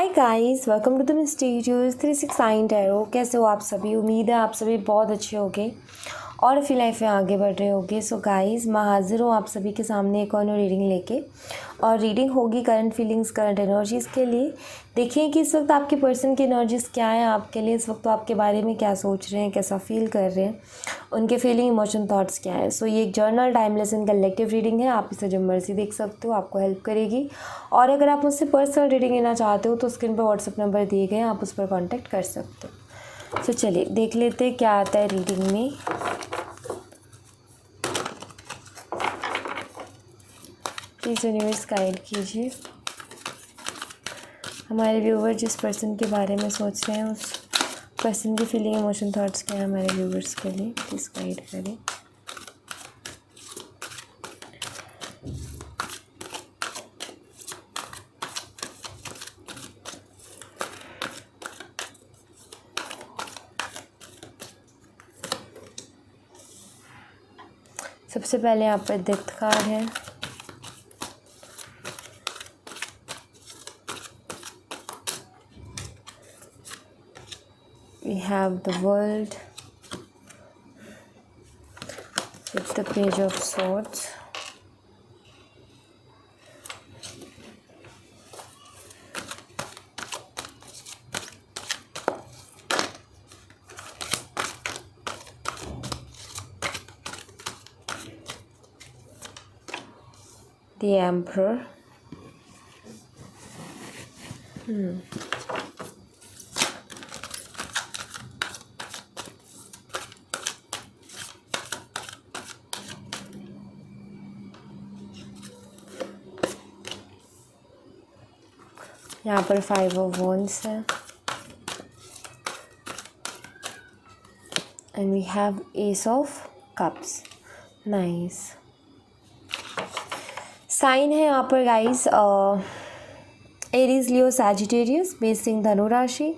Hi guys, welcome to the mysterious 369 tarot. कैसे हो आप सभी? उम्मीद है आप सभी बहुत अच्छे होंगे और अपनी लाइफ में आगे बढ़ रहे होंगे। सो गाइस, मैं हाजिर हूँ आप सभी के सामने एक और रीडिंग लेके, और रीडिंग होगी करंट फीलिंग्स, करंट एनर्जीज़ के लिए। देखिए कि इस वक्त आपके पर्सन की एनर्जीज़ क्या है आपके लिए, इस वक्त तो आपके बारे में क्या सोच रहे हैं, कैसा फील कर रहे हैं, उनके फीलिंग, इमोशन, थॉट्स क्या है। सो ये एक journal timeless and collective reading है। आप इसे जब मर्जी देख सकते हो, आपको हेल्प करेगी। और अगर आप मुझसे पर्सनल रीडिंग लेना चाहते हो तो स्क्रीन पर व्हाट्सएप नंबर दिए गए हैं, आप उस पर कॉन्टैक्ट कर सकते हो। तो चलिए देख लेते हैं क्या आता है रीडिंग में। प्लीज़ यूनिवर्स गाइड कीजिए हमारे व्यूवर जिस पर्सन के बारे में सोच रहे हैं, उस पर्सन की फीलिंग, इमोशन, थॉट्स क्या है हमारे व्यूवर्स के लिए। प्लीज़ गाइड करें। सबसे पहले यहाँ पर डेथ कार्ड है। We have the world with the page of swords. The Emperor. यहाँ पर 5 of Wands है। And we have Ace of Cups. Nice. Sign है यहाँ पर गाइस, एरीज, लियो, सैजिटेरियस, मेष, सिंह, धनु राशि,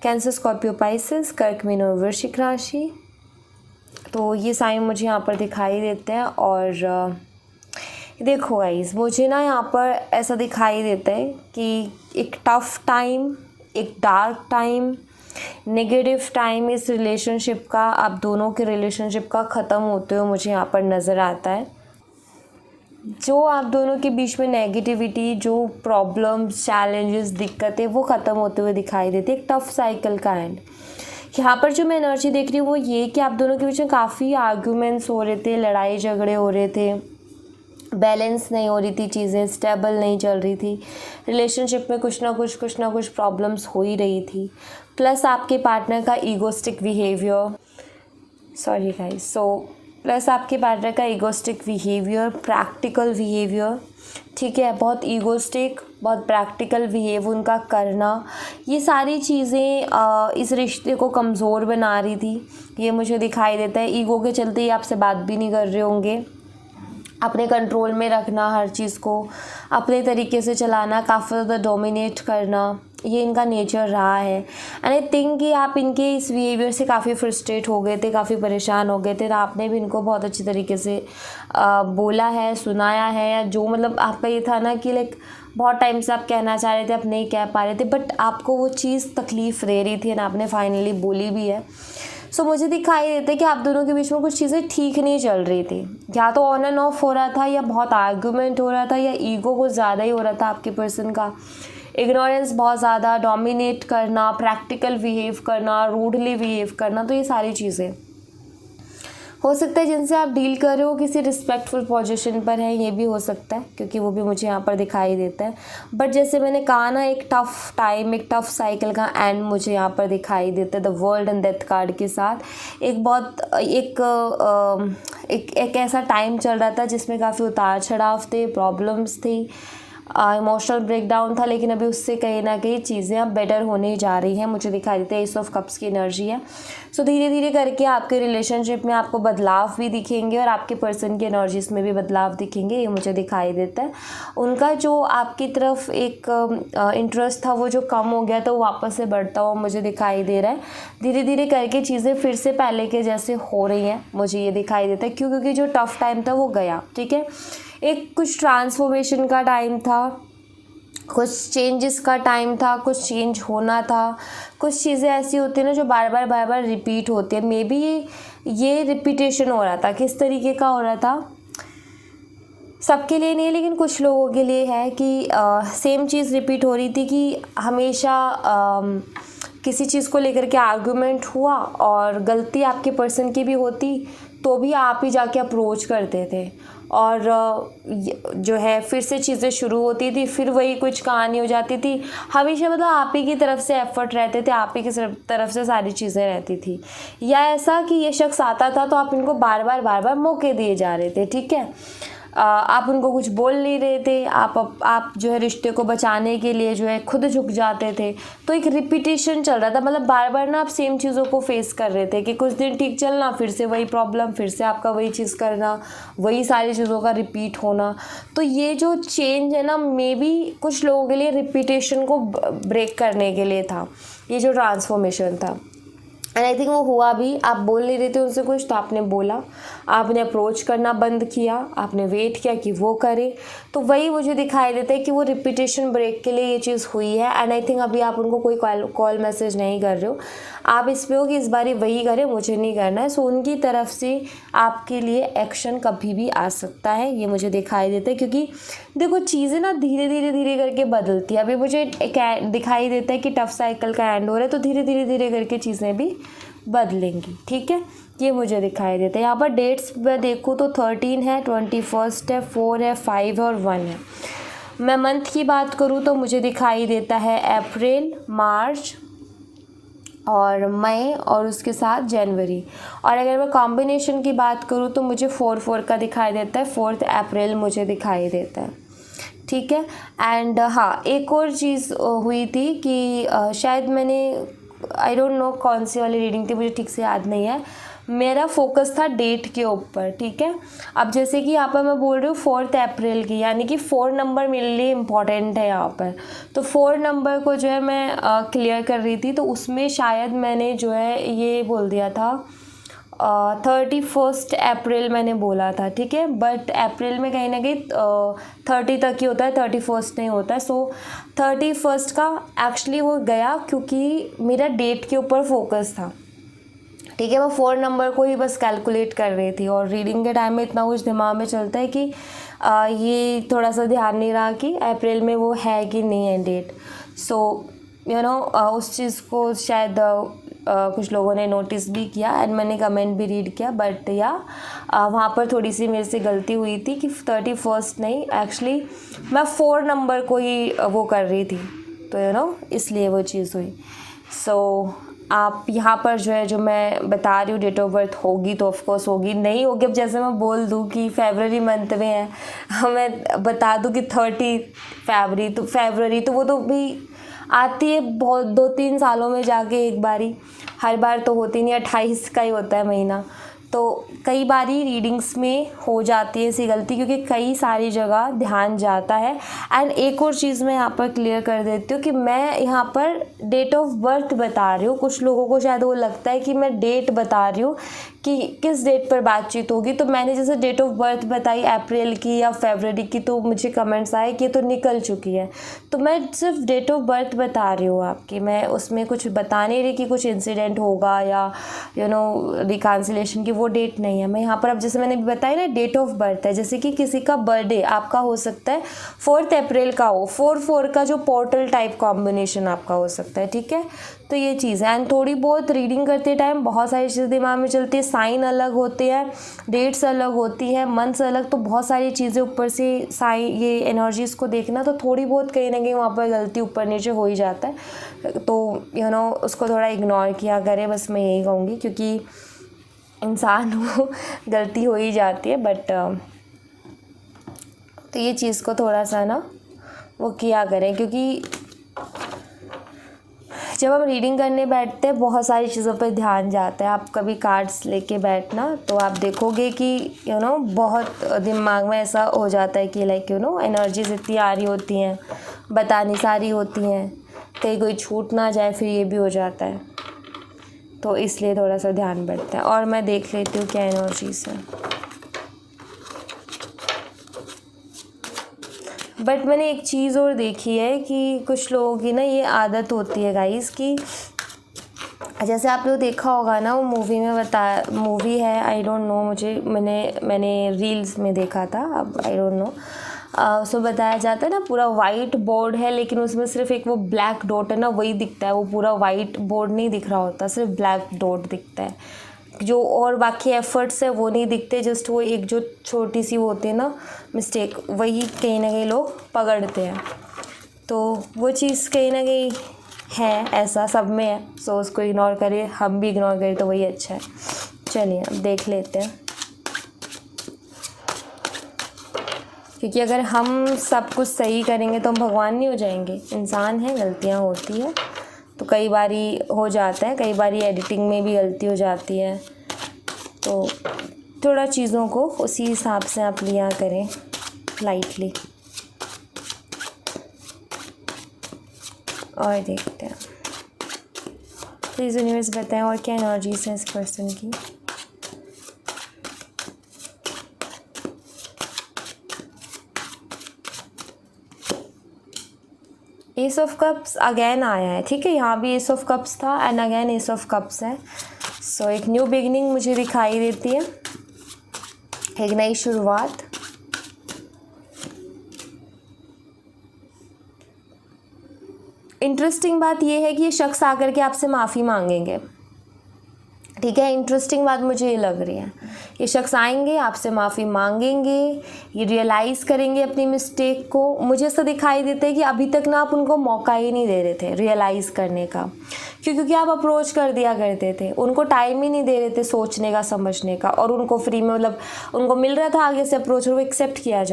कैंसर, स्कॉर्पियो, पाइसेस, कर्क, मीन और वृश्चिक राशि। तो ये साइन मुझे यहाँ पर दिखाई देते हैं। और देखो गाइस, मुझे ना यहाँ पर ऐसा दिखाई देता है कि एक टफ टाइम, एक डार्क टाइम, नेगेटिव टाइम इस रिलेशनशिप का, आप दोनों के रिलेशनशिप का ख़त्म होते हुए मुझे यहाँ पर नज़र आता है। जो आप दोनों के बीच में नेगेटिविटी, जो प्रॉब्लम्स, चैलेंजेस, दिक्कतें, वो ख़त्म होते हुए दिखाई देती है। एक टफ साइकिल का एंड। यहाँ पर जो मैं एनर्जी देख रही हूँ वो ये कि आप दोनों के बीच में काफ़ी आर्ग्यूमेंट्स हो रहे थे, लड़ाई झगड़े हो रहे थे, बैलेंस नहीं हो रही थी, चीज़ें स्टेबल नहीं चल रही थी, रिलेशनशिप में कुछ ना कुछ प्रॉब्लम्स हो ही रही थी। प्लस आपके पार्टनर का egoistic behaviour, sorry guys, plus आपके पार्टनर का ईगोस्टिक बिहेवियर, प्रैक्टिकल बिहेवियर, ठीक है, बहुत ईगोस्टिक, बहुत प्रैक्टिकल बिहेव उनका करना, ये सारी चीज़ें इस रिश्ते को कमज़ोर बना रही थी। ये मुझे दिखाई देता है। ईगो के चलते ही आपसे बात भी नहीं कर रहे होंगे। अपने कंट्रोल में रखना, हर चीज़ को अपने तरीके से चलाना, काफ़ी ज़्यादा डोमिनेट करना, ये इनका नेचर रहा है। एंड आई थिंक कि आप इनके इस बिहेवियर से काफ़ी फ्रस्ट्रेट हो गए थे, काफ़ी परेशान हो गए थे। तो आपने भी इनको बहुत अच्छी तरीके से बोला है, सुनाया है, या जो मतलब आपका ये था ना कि लाइक बहुत टाइम से आप कहना चाह रहे थे, आप नहीं कह पा रहे थे, बट आपको वो चीज़ तकलीफ़ दे रही थी, एंड आपने फाइनली बोली भी है। सो मुझे दिखाई देता है कि आप दोनों के बीच में कुछ चीज़ें ठीक नहीं चल रही थी। या तो ऑन एंड ऑफ हो रहा था, या बहुत आर्गूमेंट हो रहा था, या ईगो कुछ ज़्यादा ही हो रहा था आपके पर्सन का। इग्नोरेंस बहुत ज़्यादा, डोमिनेट करना, प्रैक्टिकल बिहेव करना, रूडली बिहेव करना, तो ये सारी चीज़ें हो सकता है जिनसे आप डील कर रहे हो किसी रिस्पेक्टफुल पोजीशन पर है, ये भी हो सकता है, क्योंकि वो भी मुझे यहाँ पर दिखाई देता है। बट जैसे मैंने कहा ना, एक टफ टाइम, एक टफ साइकिल का एंड मुझे यहाँ पर दिखाई देता है the world and death card के साथ। एक ऐसा टाइम चल रहा था जिसमें काफ़ी उतार चढ़ाव थे, प्रॉब्लम्स थी, इमोशनल ब्रेकडाउन था, लेकिन अभी उससे कहीं ना कहीं चीज़ें अब बेटर होने जा रही हैं। मुझे दिखाई देता है एस ऑफ कप्स की एनर्जी है। सो धीरे धीरे करके आपके रिलेशनशिप में आपको बदलाव भी दिखेंगे, और आपके पर्सन की एनर्जीज में भी बदलाव दिखेंगे, ये मुझे दिखाई देता है। उनका जो आपकी तरफ एक इंटरेस्ट था वो जो कम हो गया था, वो वापस से बढ़ता हुआ मुझे दिखाई दे रहा है। धीरे धीरे करके चीज़ें फिर से पहले के जैसे हो रही हैं, मुझे ये दिखाई देता है। क्यों? क्योंकि जो टफ टाइम था वो गया, ठीक है। एक कुछ ट्रांसफॉर्मेशन का टाइम था, कुछ चेंजेस का टाइम था, कुछ चेंज होना था, कुछ चीज़ें ऐसी होती हैं ना जो बार बार रिपीट होती है। मे बी ये रिपीटेशन हो रहा था, किस तरीके का हो रहा था सबके लिए नहीं, लेकिन कुछ लोगों के लिए है कि सेम चीज़ रिपीट हो रही थी कि हमेशा किसी चीज़ को लेकर के आर्गुमेंट हुआ और गलती आपके पर्सन की भी होती तो भी आप ही जाके अप्रोच करते थे, और जो है फिर से चीज़ें शुरू होती थी, फिर वही कुछ कहानी हो जाती थी। हमेशा मतलब आप ही की तरफ से एफर्ट रहते थे, आप ही की तरफ से सारी चीज़ें रहती थी। या ऐसा कि ये शख्स आता था तो आप इनको बार बार मौके दिए जा रहे थे, ठीक है, आप उनको कुछ बोल नहीं रहे थे, आप जो है रिश्ते को बचाने के लिए जो है खुद झुक जाते थे। तो एक रिपीटेशन चल रहा था, मतलब बार बार ना आप सेम चीज़ों को फेस कर रहे थे कि कुछ दिन ठीक चलना, फिर से वही प्रॉब्लम, फिर से आपका वही चीज़ करना, वही सारी चीज़ों का रिपीट होना। तो ये जो चेंज है ना, मे बी कुछ लोगों के लिए रिपीटेशन को ब्रेक करने के लिए था ये जो ट्रांसफॉर्मेशन था। एंड आई थिंक वो हुआ भी। आप बोल नहीं रहे थे उनसे कुछ तो आपने बोला, आपने अप्रोच करना बंद किया, आपने वेट किया कि वो करे। तो वही मुझे दिखाई देता है कि वो रिपीटेशन ब्रेक के लिए ये चीज़ हुई है। एंड आई थिंक अभी आप उनको कोई कॉल मैसेज नहीं कर रहे हो, आप इस पे हो कि इस बारी वही करें, मुझे नहीं करना है। सो उनकी तरफ से आपके लिए एक्शन कभी भी आ सकता है, ये मुझे दिखाई देता है। क्योंकि देखो चीज़ें ना धीरे धीरे करके बदलती है। अभी मुझे दिखाई देता है कि टफ साइकिल का एंड हो रहा है, तो धीरे धीरे करके चीज़ें भी बदलेंगी, ठीक है, ये मुझे दिखाई देता है। यहाँ पर डेट्स मैं देखूँ तो 13 है, 21 है, 4 है, 5 है और 1 है। मैं मंथ की बात करूँ तो मुझे दिखाई देता है अप्रैल, मार्च और मई और उसके साथ जनवरी। और अगर मैं कॉम्बिनेशन की बात करूँ तो मुझे 4 का दिखाई देता है, 4 अप्रैल मुझे दिखाई देता है, ठीक है। एंड हाँ, एक और चीज़ हुई थी कि शायद मैंने आई डोंट नो कौन सी वाली रीडिंग थी, मुझे ठीक से याद नहीं है। मेरा फोकस था डेट के ऊपर, ठीक है। अब जैसे कि यहाँ पर मैं बोल रही हूँ 4 अप्रैल की, यानी कि 4 नंबर मेरे लिए इम्पॉर्टेंट है यहाँ पर। तो 4 नंबर को जो है मैं क्लियर कर रही थी, तो उसमें शायद मैंने जो है ये बोल दिया था 31 अप्रैल मैंने बोला था, ठीक है। बट अप्रैल में कहीं ना कहीं 30 तक ही होता है, 31 नहीं होता है। सो 31 का एक्चुअली वो गया क्योंकि मेरा डेट के ऊपर फोकस था, ठीक है। मैं 4 नंबर को ही बस कैलकुलेट कर रही थी, और रीडिंग के टाइम में इतना कुछ दिमाग में चलता है कि ये थोड़ा सा ध्यान नहीं रहा कि अप्रैल में वो है कि नहीं है डेट। सो यू नो उस चीज़ को शायद कुछ लोगों ने नोटिस भी किया एंड मैंने कमेंट भी रीड किया। बट या वहाँ पर थोड़ी सी मेरे से गलती हुई थी कि 31 नहीं, एक्चुअली मैं 4 नंबर को ही वो कर रही थी, तो यू नो इसलिए वो चीज़ हुई। सो आप यहाँ पर जो है जो मैं बता रही हूँ डेट ऑफ बर्थ होगी तो ऑफकोर्स होगी, नहीं होगी अब जैसे मैं बोल दूँ कि फरवरी मंथ में है, मैं बता दूँ कि 30 फरवरी तो वो तो भी आती है बहुत 2-3 सालों में जाके एक बारी, हर बार तो होती नहीं, 28 का ही होता है महीना। तो कई बारी रीडिंग्स में हो जाती है ऐसी गलती क्योंकि कई सारी जगह ध्यान जाता है। एंड एक और चीज़ मैं यहाँ पर क्लियर कर देती हूँ कि मैं यहाँ पर डेट ऑफ बर्थ बता रही हूँ। कुछ लोगों को शायद वो लगता है कि मैं डेट बता रही हूँ कि किस डेट पर बातचीत होगी, तो मैंने जैसे डेट ऑफ बर्थ बताई अप्रैल की या फरवरी की, तो मुझे कमेंट्स आए कि ये तो निकल चुकी है। तो मैं सिर्फ डेट ऑफ बर्थ बता रही हूँ आपकी, मैं उसमें कुछ बता नहीं रही कि कुछ इंसिडेंट होगा या यू नो रिकन्सिलेशन की, वो डेट नहीं है। मैं यहाँ पर अब जैसे मैंने बताया ना डेट ऑफ बर्थ है, जैसे कि किसी का बर्थडे आपका हो सकता है 4 अप्रैल का हो, 4 का जो पोर्टल टाइप कॉम्बिनेशन आपका हो सकता है, ठीक है। तो ये चीज़ है। एंड थोड़ी बहुत रीडिंग करते टाइम बहुत सारी चीज़ें दिमाग में चलती है, साइन अलग होते हैं, डेट्स अलग होती है, मंथ्स अलग, तो बहुत सारी चीज़ें ऊपर से साइन ये एनर्जीज़ को देखना, तो थोड़ी बहुत कहीं ना कहीं वहाँ पर गलती ऊपर नीचे हो ही जाता है। तो यू नो उसको थोड़ा इग्नोर किया करें, बस मैं यही कहूँगी, क्योंकि इंसान हो गलती हो ही जाती है। बट तो ये चीज़ को थोड़ा सा ना वो किया करें, क्योंकि जब हम रीडिंग करने बैठते हैं बहुत सारी चीज़ों पर ध्यान जाता है। आप कभी कार्ड्स लेके बैठना तो आप देखोगे कि यू नो बहुत दिमाग में ऐसा हो जाता है कि लाइक यू नो एनर्जीज इतनी आ रही होती हैं, बतानी सारी होती हैं, कहीं कोई छूट ना जाए, फिर ये भी हो जाता है। तो इसलिए थोड़ा सा ध्यान बढ़ता है। और मैं देख लेती हूँ क्या एनर्जीज है। बट मैंने एक चीज़ और देखी है कि कुछ लोगों की ना ये आदत होती है गाइस कि जैसे आप लोग देखा होगा ना, वो मूवी में बताया, मूवी है आई डोंट नो, मैंने रील्स में देखा था, अब आई डोंट नो, उसमें बताया जाता है ना पूरा वाइट बोर्ड है लेकिन उसमें सिर्फ एक वो ब्लैक डॉट है ना, वही दिखता है, वो पूरा वाइट बोर्ड नहीं दिख रहा होता, सिर्फ ब्लैक डॉट दिखता है, जो और बाकी एफर्ट्स है वो नहीं दिखते, जस्ट वो एक जो छोटी सी वो होती है ना मिस्टेक, वही कहीं ना कहीं लोग पकड़ते हैं। तो वो चीज़ कहीं ना कहीं है, ऐसा सब में है, सो उसको इग्नोर करें, हम भी इग्नोर करें तो वही अच्छा है। चलिए अब देख लेते हैं, क्योंकि अगर हम सब कुछ सही करेंगे तो हम भगवान नहीं हो जाएंगे, इंसान हैं, गलतियाँ होती है, तो कई बारी हो जाता है, कई बारी एडिटिंग में भी गलती हो जाती है, तो थोड़ा चीज़ों को उसी हिसाब से आप लिया करें लाइटली। और देखते हैं, प्लीज़ यूनिवर्स बताएं और क्या एनर्जीज हैं इस पर्सन की। एस ऑफ कप्स अगेन आया है, ठीक है, यहाँ भी एस ऑफ कप्स था and again S of cups है। सो एक न्यू बिगिनिंग मुझे दिखाई देती है, एक नई शुरुआत। इंटरेस्टिंग बात यह है कि ये शख्स आकर के आपसे माफ़ी मांगेंगे, ठीक है, इंटरेस्टिंग बात मुझे ये लग रही है, ये शख्स आएंगे आपसे माफ़ी मांगेंगे, ये रियलाइज़ करेंगे अपनी मिस्टेक को। मुझे ऐसा दिखाई देता है कि अभी तक ना आप उनको मौका ही नहीं दे रहे थे रियलाइज़ करने का, क्योंकि आप अप्रोच कर दिया करते थे, उनको टाइम ही नहीं दे रहे थे सोचने का, समझने का, और उनको फ्री में, मतलब उनको मिल रहा था आगे से अप्रोच और वो एक्सेप्ट किए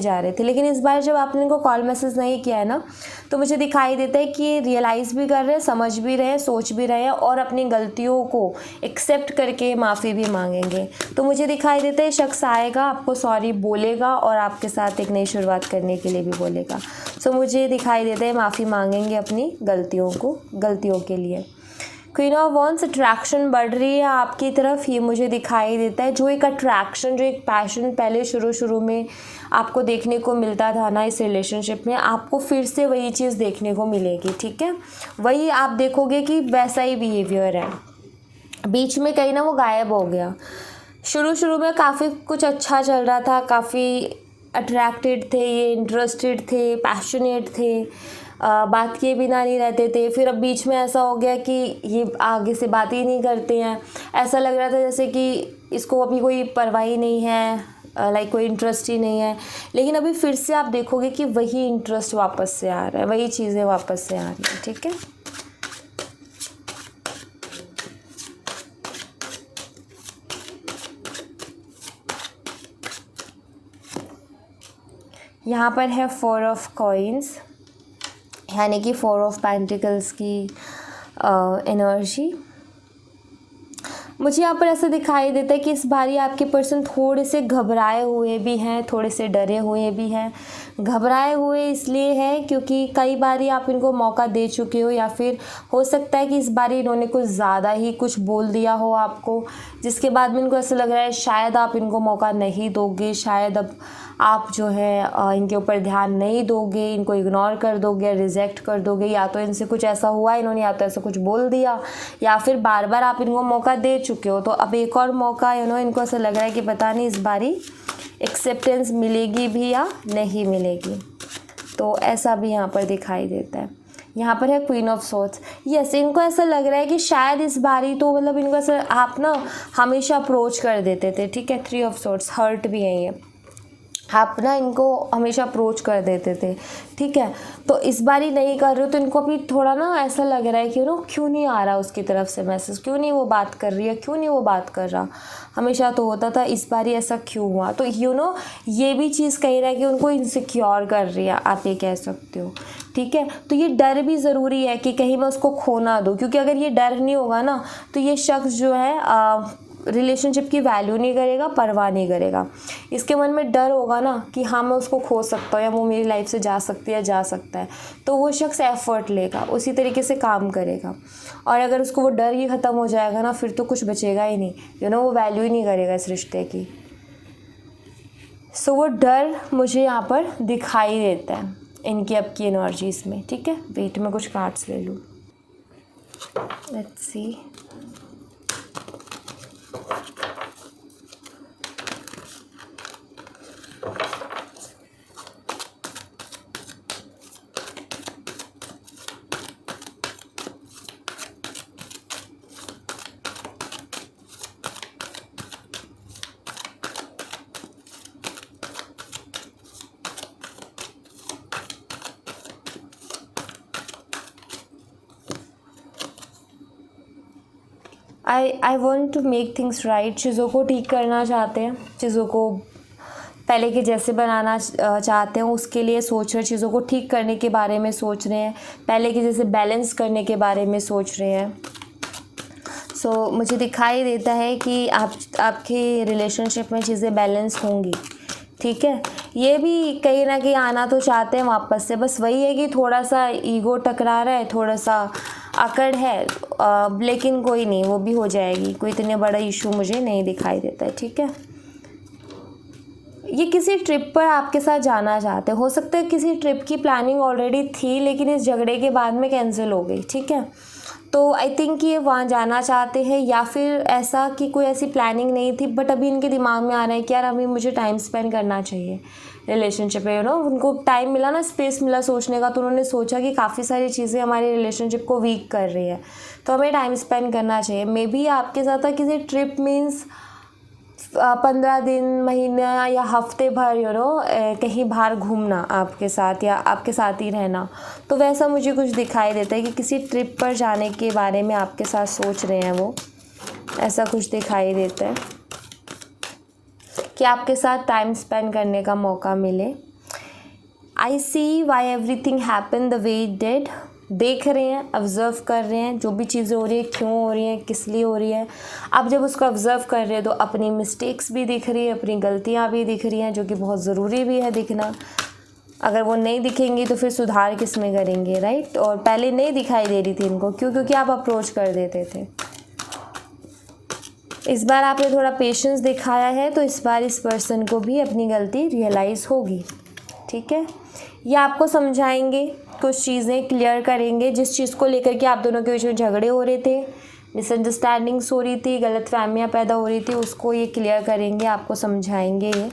जा रहे थे। लेकिन इस बार जब आपने इनको कॉल मैसेज नहीं किया है ना, तो मुझे दिखाई देता है कि ये रियलाइज़ भी कर रहे हैं, समझ भी रहे हैं, सोच भी रहे हैं और अपनी गलतियों को एक्सेप्ट करके माफ़ी भी मांगेंगे। तो मुझे दिखाई देता है शख्स आएगा, आपको सॉरी बोलेगा और आपके साथ एक नई शुरुआत करने के लिए भी बोलेगा। सो मुझे दिखाई देता है माफ़ी मांगेंगे अपनी गलतियों के लिए। क्वीन ऑफ वॉन्स, अट्रैक्शन बढ़ रही है आपकी तरफ, ये मुझे दिखाई देता है। जो एक अट्रैक्शन, जो एक पैशन पहले शुरू में आपको देखने को मिलता था ना इस रिलेशनशिप में, आपको फिर से वही चीज़ देखने को मिलेगी, ठीक है, वही आप देखोगे कि वैसा ही बिहेवियर है। बीच में कहीं ना वो गायब हो गया। शुरू में काफ़ी कुछ अच्छा चल रहा था, काफ़ी अट्रैक्टेड थे, ये इंटरेस्टेड थे, पैशनेट थे, बात किए बिना नहीं रहते थे। फिर अब बीच में ऐसा हो गया कि ये आगे से बात ही नहीं करते हैं, ऐसा लग रहा था जैसे कि इसको अभी कोई परवाह ही नहीं है, लाइक कोई इंटरेस्ट ही नहीं है। लेकिन अभी फिर से आप देखोगे कि वही इंटरेस्ट वापस से आ रहा है, वही चीज़ें वापस से आ रही हैं, ठीक है। यहाँ पर है 4 ऑफ कॉइन्स, यानी कि 4 ऑफ पेंटिकल्स की एनर्जी। मुझे यहाँ पर ऐसा दिखाई देता है कि इस बारी आपके पर्सन थोड़े से घबराए हुए भी हैं, थोड़े से डरे हुए भी हैं। घबराए हुए इसलिए है क्योंकि कई बारी आप इनको मौका दे चुके हो, या फिर हो सकता है कि इस बारी इन्होंने कुछ ज़्यादा ही कुछ बोल दिया हो आपको, जिसके बाद में इनको ऐसा लग रहा है शायद आप इनको मौका नहीं दोगे, शायद अब आप जो है इनके ऊपर ध्यान नहीं दोगे, इनको इग्नोर कर दोगे, रिजेक्ट कर दोगे, या तो इनसे कुछ ऐसा हुआ इन्होंने, या तो ऐसा कुछ बोल दिया, या फिर बार बार आप इनको मौका दे चुके हो, तो अब एक और मौका इनको ऐसा लग रहा है कि पता नहीं इस बारी एक्सेप्टेंस मिलेगी भी या नहीं मिलेगी। तो ऐसा भी यहाँ पर दिखाई देता है। यहाँ पर है क्वीन ऑफ सोर्ड्स। यस, इनको ऐसा लग रहा है कि शायद इस बारी तो मतलब इनको ऐसा, आप ना हमेशा अप्रोच कर देते थे, ठीक है, 3 ऑफ सोर्ड्स, हर्ट भी है ये, आप ना इनको हमेशा अप्रोच कर देते थे, ठीक है, तो इस बार ही नहीं कर रहे हो, तो इनको अभी थोड़ा ना ऐसा लग रहा है कि क्यों नहीं आ रहा उसकी तरफ से मैसेज, क्यों नहीं वो बात कर रही है, क्यों नहीं वो बात कर रहा, हमेशा तो होता था, इस बार ही ऐसा क्यों हुआ। तो ये भी चीज़ कह रहा है कि उनको इनसिक्योर कर रही है, आप ये कह सकते हो, ठीक है। तो ये डर भी ज़रूरी है कि कहीं मैं उसको खो ना दूँ, क्योंकि अगर ये डर नहीं होगा ना तो ये शख्स जो है रिलेशनशिप की वैल्यू नहीं करेगा, परवाह नहीं करेगा। इसके मन में डर होगा ना कि हाँ मैं उसको खो सकता हूँ या वो मेरी लाइफ से जा सकती है, जा सकता है, तो वो शख्स एफर्ट लेगा, उसी तरीके से काम करेगा। और अगर उसको वो डर ही ख़त्म हो जाएगा ना, फिर तो कुछ बचेगा ही नहीं, वो वैल्यू ही नहीं करेगा इस रिश्ते की। सो वो डर मुझे यहाँ पर दिखाई देता है इनकी अब की एनर्जीज में, ठीक है। वेट में कुछ कार्ड्स ले लूँ, let's see. I want to make things right. चीज़ों को ठीक करना चाहते हैं, चीज़ों को पहले के जैसे बनाना चाहते हैं, उसके लिए सोच रहे हैं, चीज़ों को ठीक करने के बारे में सोच रहे हैं, पहले के जैसे बैलेंस करने के बारे में सोच रहे हैं। सो मुझे दिखाई देता है कि आपके रिलेशनशिप में चीज़ें बैलेंस होंगी, ठीक है। ये भी कहीं ना कहीं आना तो चाहते हैं वापस से, बस वही है कि थोड़ा सा ईगो टकरा रहा है, थोड़ा सा अकड़ है, लेकिन कोई नहीं, वो भी हो जाएगी। कोई इतना बड़ा इशू मुझे नहीं दिखाई देता है, ठीक है। ये किसी ट्रिप पर आपके साथ जाना चाहते हैं, हो सकता है किसी ट्रिप की प्लानिंग ऑलरेडी थी लेकिन इस झगड़े के बाद में कैंसिल हो गई, ठीक है। तो आई थिंक ये वहाँ जाना चाहते हैं, या फिर ऐसा कि कोई ऐसी प्लानिंग नहीं थी बट अभी इनके दिमाग में आ रहा है कि यार अभी मुझे टाइम स्पेंड करना चाहिए रिलेशनशिप में, उनको टाइम मिला ना, स्पेस मिला सोचने का, तो उन्होंने सोचा कि काफ़ी सारी चीज़ें हमारी रिलेशनशिप को वीक कर रही है, तो हमें टाइम स्पेंड करना चाहिए। मे बी आपके साथ किसी ट्रिप मीन्स 15 दिन, महीना या हफ्ते भर कहीं बाहर घूमना आपके साथ या आपके साथ ही रहना, तो वैसा मुझे कुछ दिखाई देता है कि किसी ट्रिप पर जाने के बारे में आपके साथ सोच रहे हैं वो, ऐसा कुछ दिखाई देता है कि आपके साथ टाइम स्पेंड करने का मौका मिले। I see why everything happen the way it did. देख रहे हैं, ऑब्ज़र्व कर रहे हैं जो भी चीज़ें हो रही है, क्यों हो रही हैं, किस लिए हो रही है। आप जब उसको ऑब्ज़र्व कर रहे हैं तो अपनी मिस्टेक्स भी दिख रही है, अपनी गलतियाँ भी दिख रही हैं, जो कि बहुत ज़रूरी भी है दिखना। अगर वो नहीं दिखेंगी तो फिर सुधार किस में करेंगे, राइट। और पहले नहीं दिखाई दे रही थी इनको, क्यों? क्योंकि आप अप्रोच कर देते थे। इस बार आपने थोड़ा पेशेंस दिखाया है, तो इस बार इस पर्सन को भी अपनी गलती रियलाइज़ होगी, ठीक है। ये आपको समझाएंगे, कुछ चीज़ें क्लियर करेंगे, जिस चीज़ को लेकर के आप दोनों के बीच में झगड़े हो रहे थे, मिसअंडरस्टैंडिंग्स हो रही थी, गलतफहमियां पैदा हो रही थी, उसको ये क्लियर करेंगे, आपको समझाएंगे। ये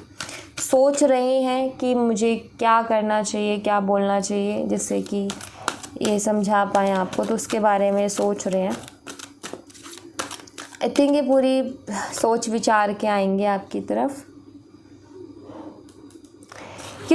सोच रहे हैं कि मुझे क्या करना चाहिए, क्या बोलना चाहिए, जिससे कि ये समझा पाएँ आपको, तो उसके बारे में सोच रहे हैं। आई थिंक ये पूरी सोच विचार के आएंगे आपकी तरफ।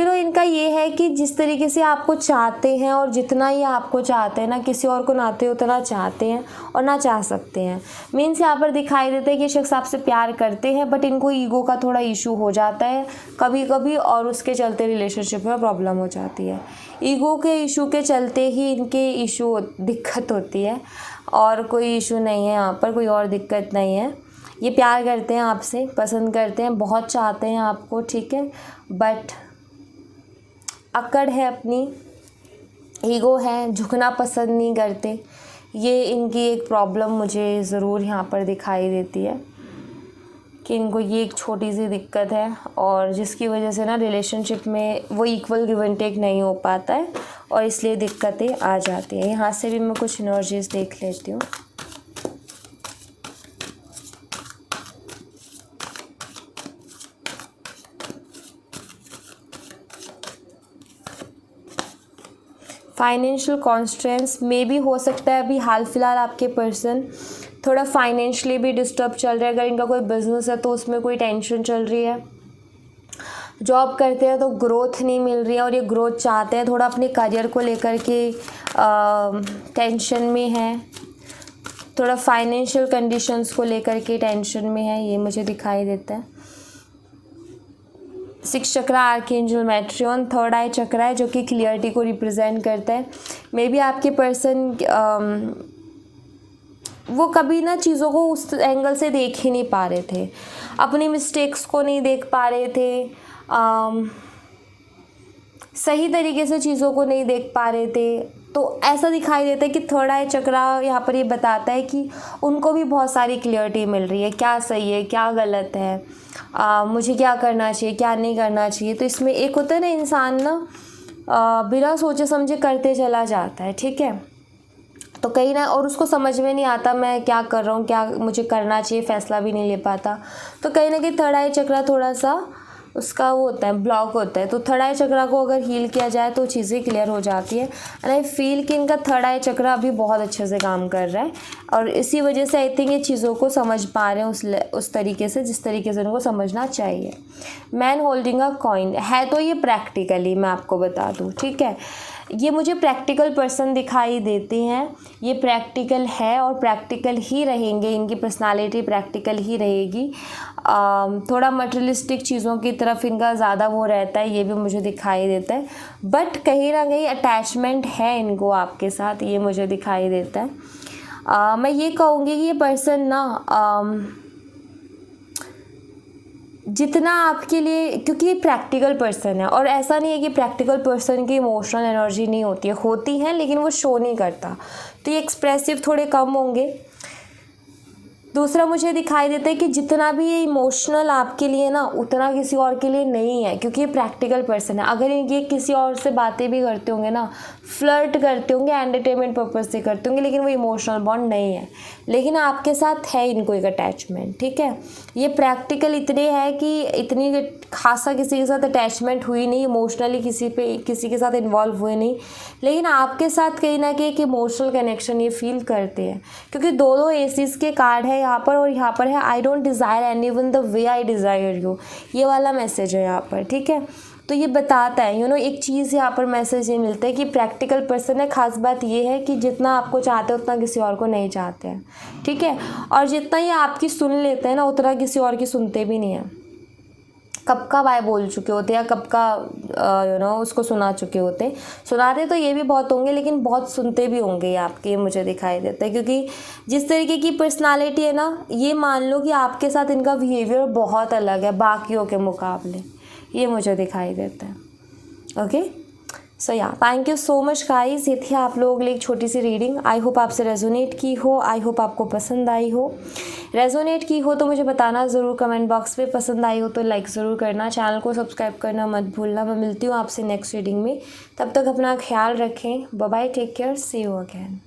इनका ये है कि जिस तरीके से आपको चाहते हैं और जितना ये आपको चाहते हैं ना, किसी और को नाते उतना चाहते हैं और ना चाह सकते हैं। मीन्स यहाँ पर दिखाई देता है कि शख्स आपसे प्यार करते हैं बट इनको ईगो का थोड़ा इशू हो जाता है कभी कभी, और उसके चलते रिलेशनशिप में प्रॉब्लम हो जाती है। ईगो के इशू के चलते ही इनके इशू दिक्कत होती है, और कोई इशू नहीं है यहाँ पर, कोई और दिक्कत नहीं है। ये प्यार करते हैं आपसे, पसंद करते हैं, बहुत चाहते हैं आपको, ठीक है, बट अकड़ है, अपनी ईगो है, झुकना पसंद नहीं करते। ये इनकी एक प्रॉब्लम मुझे ज़रूर यहाँ पर दिखाई देती है कि इनको ये एक छोटी सी दिक्कत है, और जिसकी वजह से ना रिलेशनशिप में वो इक्वल गिव एंड टेक नहीं हो पाता है, और इसलिए दिक्कतें आ जाती हैं। यहाँ से भी मैं कुछ एनर्जीज देख लेती हूँ। फाइनेंशियल कॉन्स्ट्रेंट्स में भी हो सकता है अभी हाल फिलहाल आपके पर्सन थोड़ा फाइनेंशियली भी डिस्टर्ब चल रहा है। अगर इनका कोई बिजनेस है तो उसमें कोई टेंशन चल रही है, जॉब करते हैं तो ग्रोथ नहीं मिल रही है और ये ग्रोथ चाहते हैं, थोड़ा अपने करियर को लेकर के टेंशन में है, थोड़ा फाइनेंशियल कंडीशंस को लेकर के टेंशन में है, ये मुझे दिखाई देता है। 6 चक्रा आर्कएंजल मेट्रियन, थर्ड आई चक्रा है जो कि क्लियरिटी को रिप्रेजेंट करता है। मे बी आपके पर्सन वो कभी ना चीज़ों को उस एंगल से देख ही नहीं पा रहे थे, अपनी मिस्टेक्स को नहीं देख पा रहे थे, सही तरीके से चीज़ों को नहीं देख पा रहे थे, तो ऐसा दिखाई देता है कि थर्ड आई चक्रा यहाँ पर ये बताता है कि उनको भी बहुत सारी क्लियरिटी मिल रही है, क्या सही है क्या गलत है, मुझे क्या करना चाहिए क्या नहीं करना चाहिए। तो इसमें एक होता है ना, इंसान ना बिना सोचे समझे करते चला जाता है, ठीक है। तो कहीं ना, और उसको समझ में नहीं आता मैं क्या कर रहा हूँ, क्या मुझे करना चाहिए, फ़ैसला भी नहीं ले पाता। तो कहीं ना कहीं थर्ड आई चक्रा थोड़ा सा उसका वो होता है, ब्लॉक होता है। तो थर्ड आई चक्रा को अगर हील किया जाए तो चीज़ें क्लियर हो जाती है। एंड आई फील कि इनका थर्ड आई चक्रा अभी बहुत अच्छे से काम कर रहा है, और इसी वजह से आई थिंक ये चीज़ों को समझ पा रहे हैं उस तरीके से जिस तरीके से उनको समझना चाहिए। मैन होल्डिंग अ कॉइन है, तो ये प्रैक्टिकली मैं आपको बता दूँ, ठीक है। ये मुझे प्रैक्टिकल पर्सन दिखाई देते हैं, ये प्रैक्टिकल है और प्रैक्टिकल ही रहेंगे, इनकी पर्सनालिटी प्रैक्टिकल ही रहेगी। थोड़ा मटेरियलिस्टिक चीज़ों की तरफ इनका ज़्यादा वो रहता है, ये भी मुझे दिखाई देता है। बट कहीं ना कहीं अटैचमेंट है इनको आपके साथ, ये मुझे दिखाई देता है। मैं ये कहूँगी कि ये पर्सन ना जितना आपके लिए, क्योंकि ये प्रैक्टिकल पर्सन है, और ऐसा नहीं है कि प्रैक्टिकल पर्सन की इमोशनल एनर्जी नहीं होती है, होती है लेकिन वो शो नहीं करता, तो ये एक्सप्रेसिव थोड़े कम होंगे। दूसरा मुझे दिखाई देता है कि जितना भी ये इमोशनल आपके लिए ना, उतना किसी और के लिए नहीं है, क्योंकि ये प्रैक्टिकल पर्सन है। अगर ये किसी और से बातें भी करते होंगे ना, फ्लर्ट करते होंगे, एंटरटेनमेंट पर्पज़ से करते होंगे, लेकिन वो इमोशनल बॉन्ड नहीं है, लेकिन आपके साथ है इनको एक अटैचमेंट, ठीक है। ये प्रैक्टिकल इतने है कि इतनी खासा किसी के साथ अटैचमेंट हुई नहीं, इमोशनली किसी के साथ इन्वॉल्व हुए नहीं, लेकिन आपके साथ कहीं ना कहीं एक इमोशनल कनेक्शन ये फील करते हैं, क्योंकि दो एसीज के कार्ड है यहाँ पर, और यहाँ पर है I don't desire anyone the way I desire you, ये वाला मैसेज है यहाँ पर, ठीक है। तो ये बताता है एक चीज़ यहाँ पर मैसेज ये मिलता है कि प्रैक्टिकल पर्सन है। ख़ास बात ये है कि जितना आपको चाहते हैं उतना किसी और को नहीं चाहते हैं, ठीक है। और जितना ये आपकी सुन लेते हैं ना, उतना किसी और की सुनते भी नहीं हैं। कब का बाय बोल चुके होते या कब का उसको सुना चुके होते, सुनाते तो ये भी बहुत होंगे, लेकिन बहुत सुनते भी होंगे ये आपके, ये मुझे दिखाई देता है। क्योंकि जिस तरीके की पर्सनालिटी है ना, ये मान लो कि आपके साथ इनका बिहेवियर बहुत अलग है बाकियों के मुकाबले, ये मुझे दिखाई देता है। ओके, सो या thank you so much guys, ये थी आप लोगों के लिए एक छोटी सी रीडिंग। आई होप आपसे रेजोनेट की हो, आई होप आपको पसंद आई हो। रेजोनेट की हो तो मुझे बताना ज़रूर कमेंट बॉक्स में, पसंद आई हो तो लाइक ज़रूर करना, चैनल को सब्सक्राइब करना मत भूलना। मैं मिलती हूँ आपसे नेक्स्ट रीडिंग में, तब तक अपना ख्याल रखें। Bye bye, take care, see you again.